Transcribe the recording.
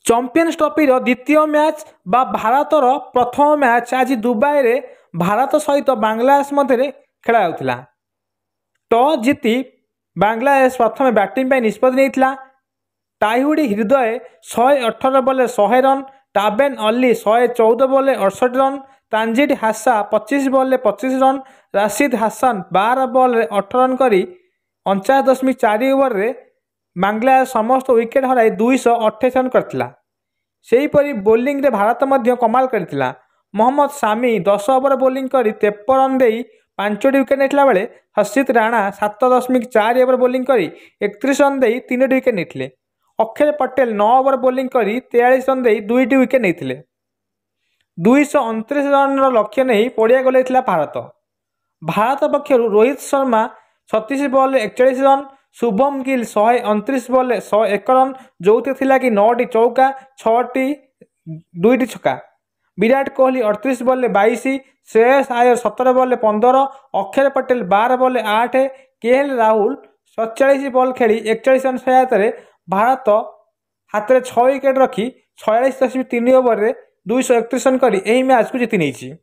Champions ट्रॉफीर द्वितीय match बा भारतर प्रथम मैच आज दुबई रे भारत सहित बांग्लादेश मध्य खेला होता। टॉस जीति बांग्लादेश प्रथम बैटिंग निष्पत्ति नहीं। टाइहुडी हृदय 118 बॉल 100 रन, टाबेन Ali 114 ball 68 run, Tanzid Hasan 25 ball 25 run, Rashid Hasan 12 ball 8 run करी 49.4 ओवर रे बांग्लादेश समस्त विकेट हराई 228 रन करथिला। सेहीपरि बोलिंग रे भारत मध्य कमाल करथिला। मोहम्मद शामी 10 ओवर बोलिंग करी 53 रन देई 5 विकेट नेथिला बेले हर्षित राणा 7.4 ओवर बोलिंग करी 31 रन देई 3 विकेट नेथिले। अक्षर पटेल 9 ओवर बोलिंग करी 43 रन देई 2 विकेट नेथिले। 229 रन लक्ष्य नहीं पड़िया गले भारत। भारत पक्षर Rohit Sharma 36 ball 41 run, Shubman Gill 129 ball 101 run जो थिला कि 9टी चौका 6टी 2टी छक्का। Virat Kohli 38 ball 22, Shreyas Iyer 17 ball 15, Axar Patel 12 ball 8, K L Rahul 47 ball खेली 41 रन सहायतार भारत हाथ में 6 विकेट रखी 46.3 ओवर 231 रन कर मैच को जीति नहीं।